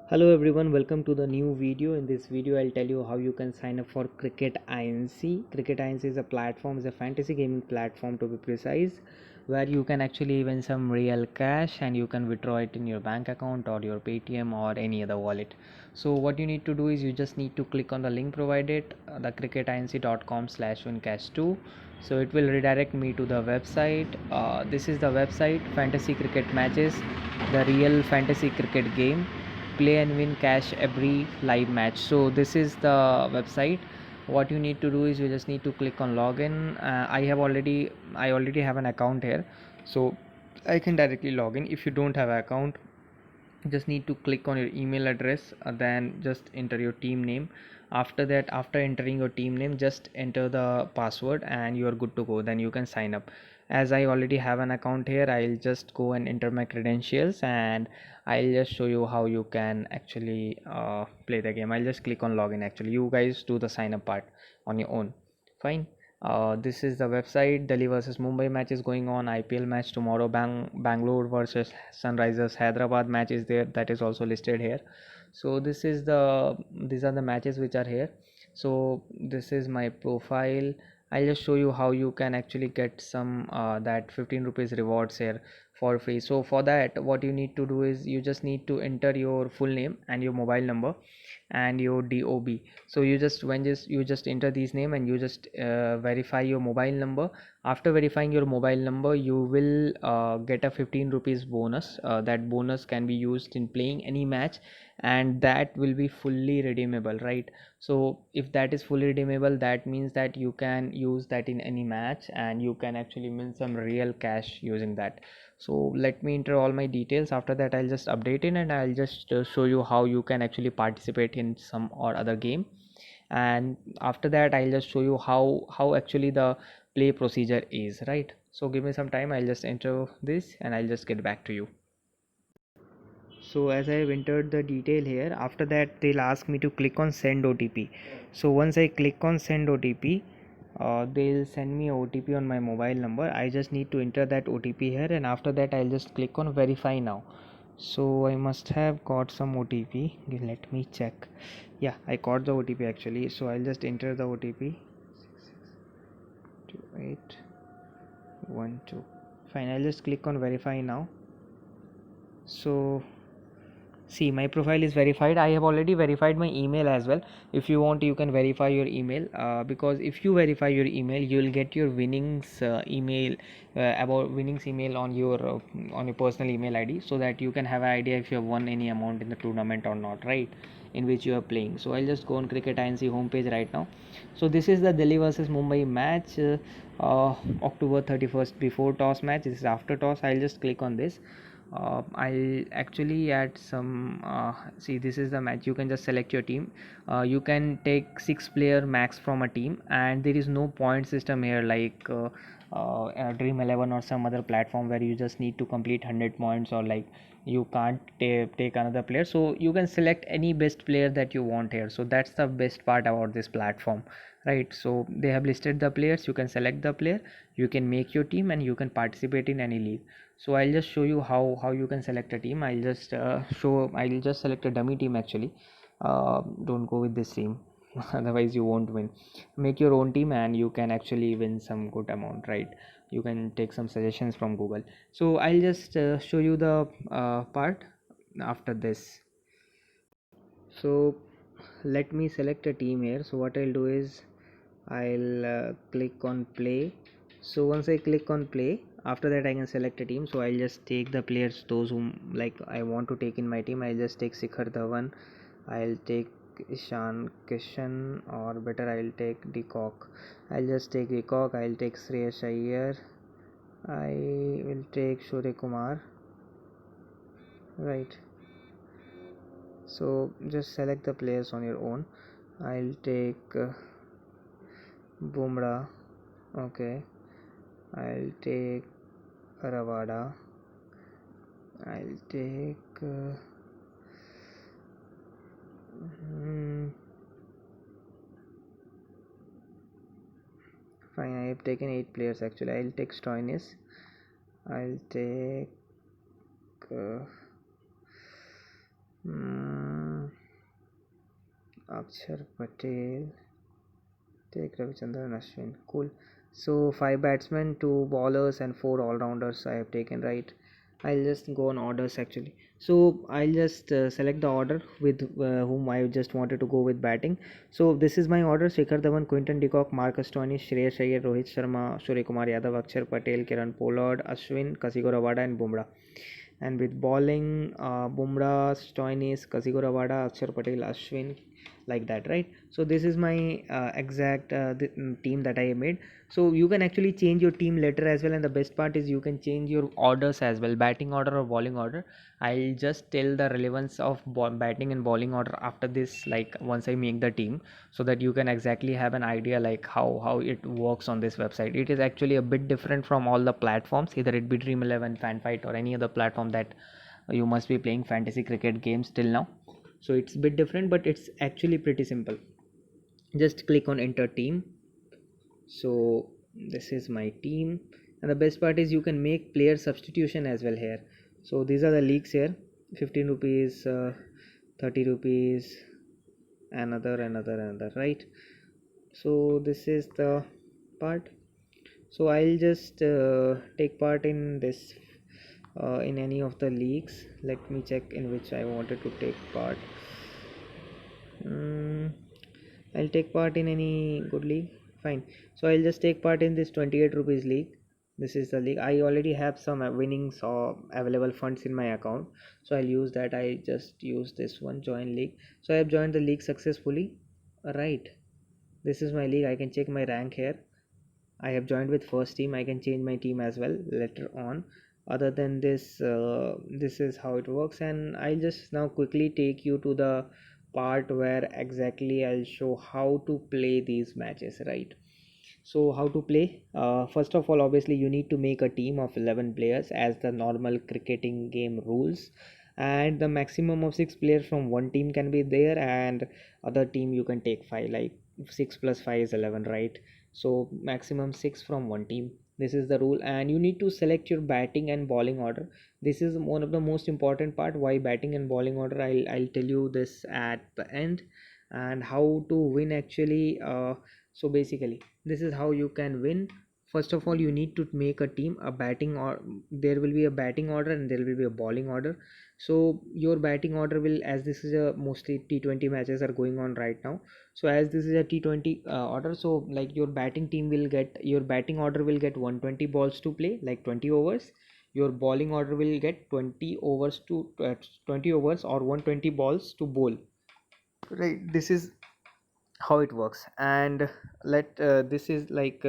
Hello everyone, welcome to the new video. In this video I'll tell you how you can sign up for Cricket Inc. Cricket Inc is a platform, is a fantasy gaming platform to be precise, where you can actually win some real cash and you can withdraw it in your bank account or your Paytm or any other wallet. So what you need to do is you just need to click on the link provided, the cricketinc.com/wincash2. So it will redirect me to the website. This is the website, fantasy cricket matches, the real fantasy cricket game, play and win cash every live match. So this is the website. What you need to do is you just need to click on login. I already have an account here, so I can directly log in. If you don't have an account, you just need to click on your email address, then just enter your team name. After that, after entering your team name, just enter the password and you are good to go. Then you can sign up. As I already have an account here, I'll just go and enter my credentials and I'll just show you how you can actually play the game. I'll just click on login. Actually, you guys do the sign up part on your own. Fine. This is the website. Delhi versus Mumbai match is going on. IPL match tomorrow. Bangalore versus Sunrisers Hyderabad match is there. That is also listed here. So these are the matches which are here. So this is my profile. I'll just show you how you can actually get some that 15 rupees rewards here for free. So for that, what you need to do is you just need to enter your full name and your mobile number and your DOB. So you just enter these name and you just verify your mobile number. After verifying your mobile number, you will get a 15 rupees bonus. That bonus can be used in playing any match, and that will be fully redeemable, right? So if that is fully redeemable, that means that you can use that in any match and you can actually win some real cash using that. So let me enter all my details. After that, I'll just update it and I'll just show you how you can actually participate in some or other game. And after that, I'll just show you how actually the play procedure is, right? So give me some time, I'll just enter this and I'll just get back to you. So as I have entered the detail here, after that they'll ask me to click on send OTP. So once I click on send OTP, they'll send me a OTP on my mobile number. I just need to enter that OTP here, and after that I'll just click on verify now. So I must have got some OTP. Let me check. Yeah, I got the OTP actually. So I'll just enter the OTP. 2812. Fine, I'll just click on verify now. So see, my profile is verified. I have already verified my email as well. If you want, you can verify your email, because if you verify your email, you will get your winnings email, about winnings email on your personal email ID, so that you can have an idea if you have won any amount in the tournament or not, right? In which you are playing. So I'll just go on Cricket Inc homepage right now. So this is the Delhi versus Mumbai match, October 31st, before toss match. This is after toss. I'll just click on this. I'll actually add some, see, this is the match. You can just select your team. You can take 6 player max from a team, and there is no point system here like Dream 11 or some other platform where you just need to complete 100 points, or like you can't take another player. So you can select any best player that you want here. So that's the best part about this platform, right? So they have listed the players. You can select the player, you can make your team, and you can participate in any league. So I'll just show you how you can select a team. I'll just select a dummy team actually. Don't go with this team otherwise you won't win. Make your own team and you can actually win some good amount, right? You can take some suggestions from Google. So I'll just show you the part after this. So let me select a team here. So what I'll do is I'll click on play. So once I click on play, after that I can select a team. So I'll just take the players, those whom like I want to take in my team. I'll just take Shikhar Dhawan, I'll take Ishan Kishan, or better I'll take Decock. I'll just take Decock. I'll take Shreyas Iyer, I will take Surya Kumar, right? So just select the players on your own. I'll take Bumrah, okay. I'll take Ravada. I'll take fine. I have taken 8 players actually. I'll take Stoinis. I'll take Akshar Patel, take Ravichandran Ashwin. Cool. So 5 batsmen, 2 bowlers, and 4 all-rounders I have taken, right? I'll just go on orders actually. So I'll just select the order with whom I just wanted to go with batting. So this is my order: Shikhar Dhawan, Quinton de Kock, Marcus Stoinis, Shreyas Iyer, Rohit Sharma, Surya Kumar Yadav, Akshar Patel, Kiran Pollard, Ashwin, Kasigo Rawada, and Bumrah. And with bowling, Bumrah, Stoinis, Kasigo Rawada, Akshar Patel, Ashwin, like that, right? So this is my exact team that I made. So you can actually change your team later as well, and the best part is you can change your orders as well, batting order or bowling order. I'll just tell the relevance of batting and bowling order after this, like once I make the team, so that you can exactly have an idea like how it works on this website. It is actually a bit different from all the platforms, either it be Dream 11, Fanfight, or any other platform that you must be playing fantasy cricket games till now. So it's a bit different, but it's actually pretty simple. Just click on enter team. So this is my team, and the best part is you can make player substitution as well here. So these are the leagues here: 15 rupees, 30 rupees, another, right? So this is the part. So I'll just take part in this in any of the leagues. Let me check in which I wanted to take part. mm, I'll take part in any good league. Fine. So I'll just take part in this 28 rupees league. This is the league. I already have some winnings or available funds in my account, so I'll use that. I just use this one, join league. So I have joined the league successfully. Right. This is my league. I can check my rank here. I have joined with first team. I can change my team as well later on. Other than this, this is how it works, and I'll just now quickly take you to the part where exactly I'll show how to play these matches, right? So how to play? First of all, obviously you need to make a team of 11 players as the normal cricketing game rules, and the maximum of 6 players from one team can be there, and other team you can take 5, like 6 plus 5 is 11, right? So maximum 6 from one team. This is the rule, and you need to select your batting and bowling order. This is one of the most important part. Why batting and bowling order? I'll tell you this at the end, and how to win actually. So basically this is how you can win. First of all, you need to make a team, a batting, or there will be a batting order and there will be a bowling order. So your batting order will, as this is a mostly T20 matches are going on right now, so as this is a T20 order, so like your batting team will get, your batting order will get 120 balls to play, like 20 overs. Your bowling order will get 20 overs to 20 overs or 120 balls to bowl, right? This is how it works. And let this is like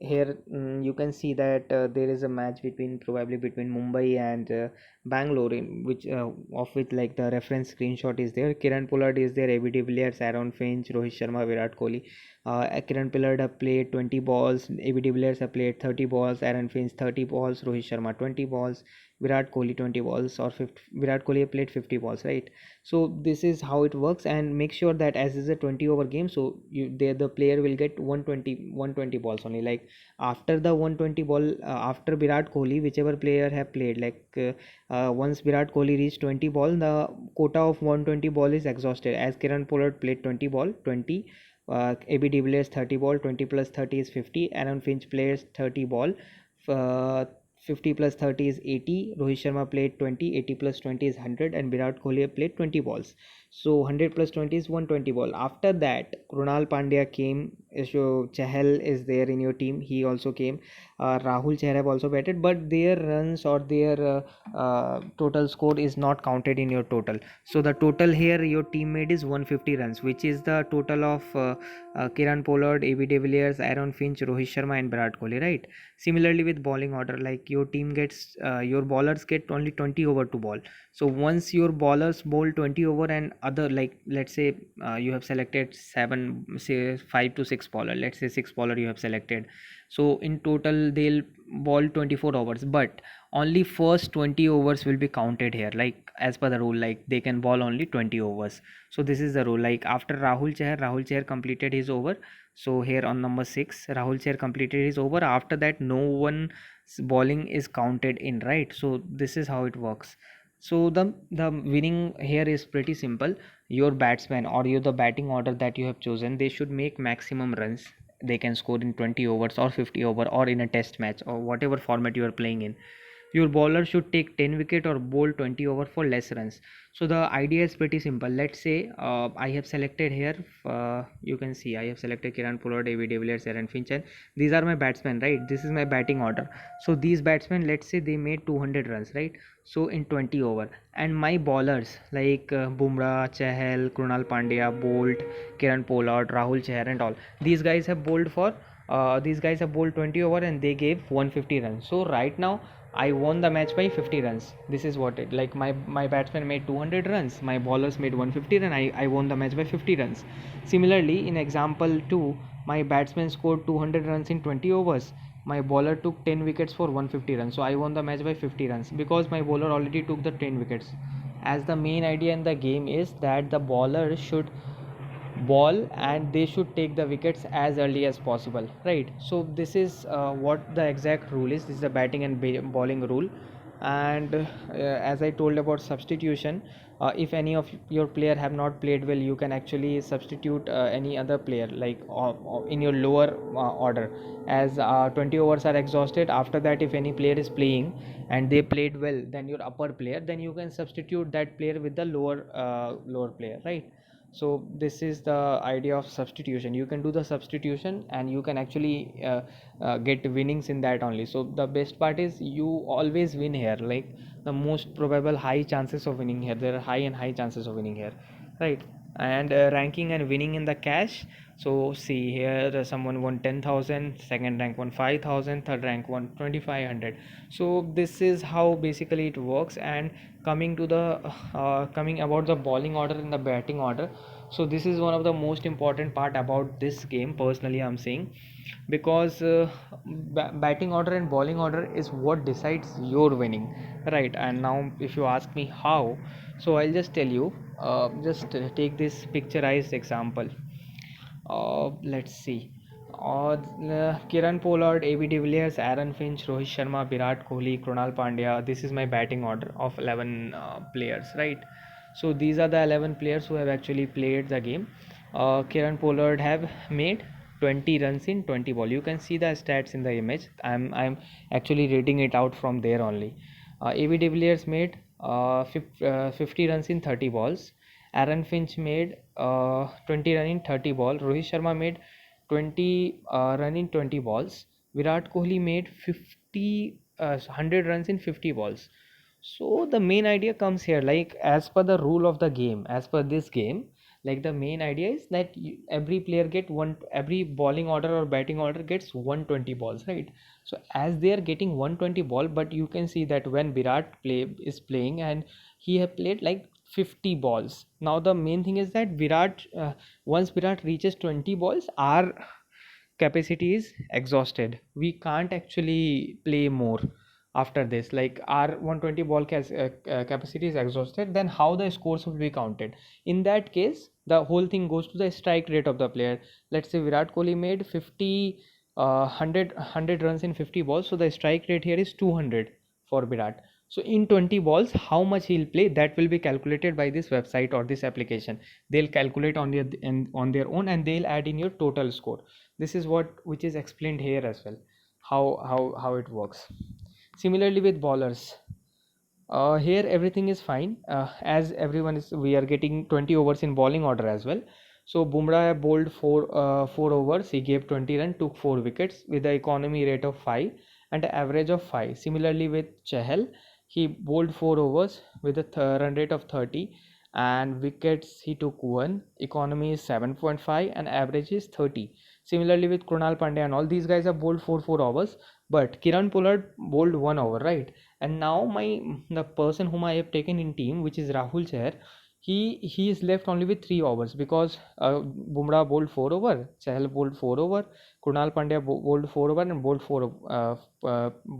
here, you can see that there is a match between, probably between Mumbai and Bangalore, in which of which like the reference screenshot is there. Kiran Pollard is there, AB de Villiers, Aaron Finch, Rohit Sharma, Virat Kohli. Kiran Pollard have played 20 balls, AB de Villiers have played 30 balls, Aaron Finch 30 balls, Rohit Sharma 20 balls, Virat Kohli 20 balls, or 50, Virat Kohli have played 50 balls, right? So this is how it works. And make sure that as is a 20 over game, so you there the player will get 120 balls only, like after the 120 ball, after Virat Kohli, whichever player have played, like once Virat Kohli reached 20 ball, the quota of 120 ball is exhausted, as Kiran Pollard played 20 ball 20, AB de Villiers 30 ball, 20 plus 30 is 50, Aaron Finch plays 30 ball, uh, 50 plus 30 is 80, Rohit Sharma played 20, 80 plus 20 is 100, and Virat Kohli played 20 balls. So 100 plus 20 is 120 ball. After that, Krunal Pandya came, so Chahal is there in your team, he also came. Rahul Chahar have also batted, but their runs or their total score is not counted in your total. So the total here your team made is 150 runs, which is the total of Kiran Pollard, AB de Villiers, Aaron Finch, Rohit Sharma, and Virat Kohli, right? Similarly with bowling order, like your team gets, your bowlers get only 20 over to bowl. So once your bowlers bowl 20 over, and other, like let's say you have selected 7, say 5 to 6 bowler, let's say 6 bowler you have selected, so in total they'll bowl 24 overs, but only first 20 overs will be counted here, like as per the rule, like they can bowl only 20 overs. So this is the rule. Like after Rahul Chahar completed his over, so here on number 6 Rahul Chahar completed his over, after that no one bowling is counted in, right? So this is how it works. So the winning here is pretty simple. Your batsman or the batting order that you have chosen, they should make maximum runs. They can score in 20 overs or 50 over or in a test match or whatever format you are playing in. Your bowler should take 10 wicket or bowl 20 over for less runs. So the idea is pretty simple. Let's say I have selected here, you can see I have selected Kiran Pollard, AB de Villiers, Aaron Finch, and these are my batsmen, right? This is my batting order. So these batsmen, let's say they made 200 runs, right? So in 20 over, and my bowlers like Bumrah, Chahal, Krunal Pandya, Bolt, Kiran Pollard, Rahul Chahar, and all these guys have bowled for these guys have bowled 20 over and they gave 150 runs. So right now I won the match by 50 runs. This is what it like. My batsman made 200 runs, my bowlers made 150, and I won the match by 50 runs. Similarly, in example 2, my batsman scored 200 runs in 20 overs. My bowler took 10 wickets for 150 runs. So I won the match by 50 runs because my bowler already took the 10 wickets. As the main idea in the game is that the bowler should ball and they should take the wickets as early as possible, right? So this is what the exact rule is. This is the batting and bowling rule. And as I told about substitution, if any of your player have not played well, you can actually substitute any other player like in your lower order, as 20 overs are exhausted. After that, if any player is playing and they played well than your upper player, then you can substitute that player with the lower player, right? So this is the idea of substitution. You can do the substitution and you can actually get winnings in that only. So the best part is you always win here, like the most probable high chances of winning here. There are high and high chances of winning here, right? And ranking and winning in the cash. So see here, someone won 10,000, second rank won 5,000, third rank won 2,500. So this is how basically it works. And coming to the coming about the bowling order and the batting order, so this is one of the most important part about this game, personally I'm saying, because batting order and bowling order is what decides your winning, right? And now if you ask me how, so I'll just tell you, just take this picturized example. Let's see. Kiran Pollard, AB de Villiers, Aaron Finch, Rohit Sharma, Virat Kohli, Krunal Pandya. This is my batting order of 11 players, right? So these are the 11 players who have actually played the game. Kiran Pollard have made 20 runs in 20 ball. You can see the stats in the image. I'm actually reading it out from there only. AB de Villiers made 50 runs in 30 balls. Aaron Finch made 20 run in 30 ball. Rohit Sharma made 20 run in 20 balls. Virat Kohli made 100 runs in 50 balls. So the main idea comes here, like as per the rule of the game, as per this game, like the main idea is that every player get one, every bowling order or batting order gets 120 balls, right? So as they are getting 120 ball, but you can see that when Virat is playing and he have played like 50 balls. Now the main thing is that Virat, once Virat reaches 20 balls, our capacity is exhausted. We can't actually play more after this. Like our 120 ball capacity is exhausted. Then how the scores will be counted? In that case, the whole thing goes to the strike rate of the player. Let's say Virat Kohli made 50 100 runs in 50 balls, so the strike rate here is 200 for Virat. So in 20 balls, how much he'll play, that will be calculated by this website or this application. They'll calculate on their own and they'll add in your total score. This is what which is explained here as well, how it works. Similarly with bowlers, here everything is fine, as everyone is, we are getting 20 overs in bowling order as well. So Bumrah bowled 4 overs, he gave 20 run, took 4 wickets with the economy rate of 5 and an average of 5. Similarly with Chahal, he bowled 4 overs with a run rate of 30 and wickets he took 1, economy is 7.5 and average is 30. Similarly with Krunal Pandya and all these guys have bowled 4 overs, but Kiran Pollard bowled 1 over, right? And now the person whom I have taken in team, which is Rahul Chahar, he is left only with 3 overs because Bumrah bowled 4 over, Chahal bowled 4 over, Krunal Pandya bowled 4 over, and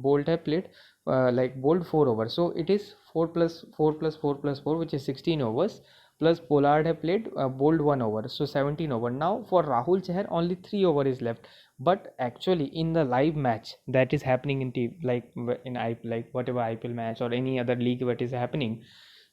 Bolt have played like bowled 4 overs. So it is 4 plus 4 plus 4 plus 4, which is 16 overs. plus Pollard have played bowled 1 over, so 17 over. Now for Rahul Chahar only 3 over is left, but actually in the live match that is happening in like whatever IPL match or any other league what is happening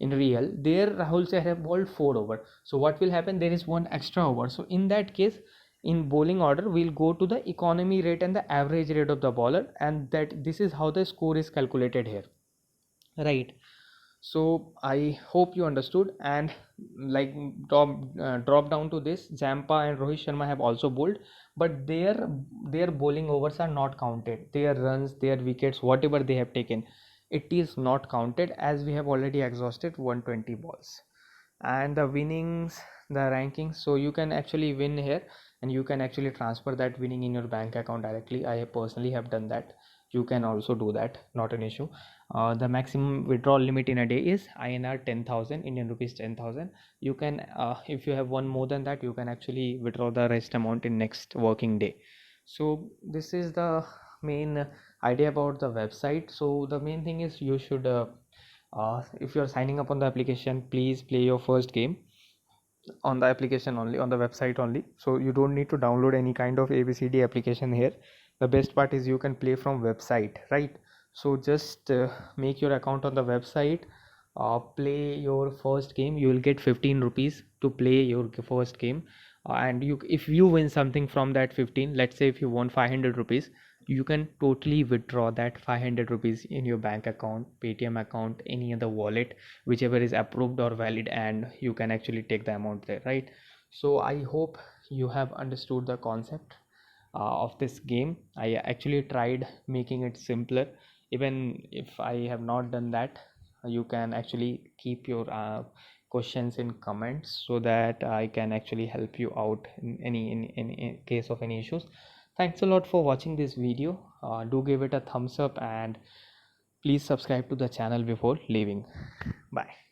in real, there Rahul Chahar have bowled 4 over. So what will happen, there is one extra over, so in that case in bowling order we'll go to the economy rate and the average rate of the bowler, and that this is how the score is calculated here, right? So I hope you understood. And like drop down to this, Zampa and Rohit Sharma have also bowled, but their bowling overs are not counted. Their runs, their wickets, whatever they have taken, it is not counted, as we have already exhausted 120 balls. And the winnings, the rankings, so you can actually win here and you can actually transfer that winning in your bank account directly. I personally have done that. You can also do that, not an issue. The maximum withdrawal limit in a day is INR 10,000, Indian rupees 10,000. You can if you have won more than that, you can actually withdraw the rest amount in next working day. So this is the main idea about the website. So the main thing is you should if you are signing up on the application, please play your first game on the application only, on the website only. So you don't need to download any kind of ABCD application here. The best part is you can play from website, right? So just make your account on the website, play your first game. You will get 15 rupees to play your first game. And you, if you win something from that 15, let's say if you won 500 rupees, you can totally withdraw that 500 rupees in your bank account, Paytm account, any other wallet, whichever is approved or valid, and you can actually take the amount there, right? So I hope you have understood the concept of this game. I actually tried making it simpler. Even if I have not done that, you can actually keep your questions in comments so that I can actually help you out in any case of any issues. Thanks a lot for watching this video. Do give it a thumbs up and please subscribe to the channel before leaving. Bye.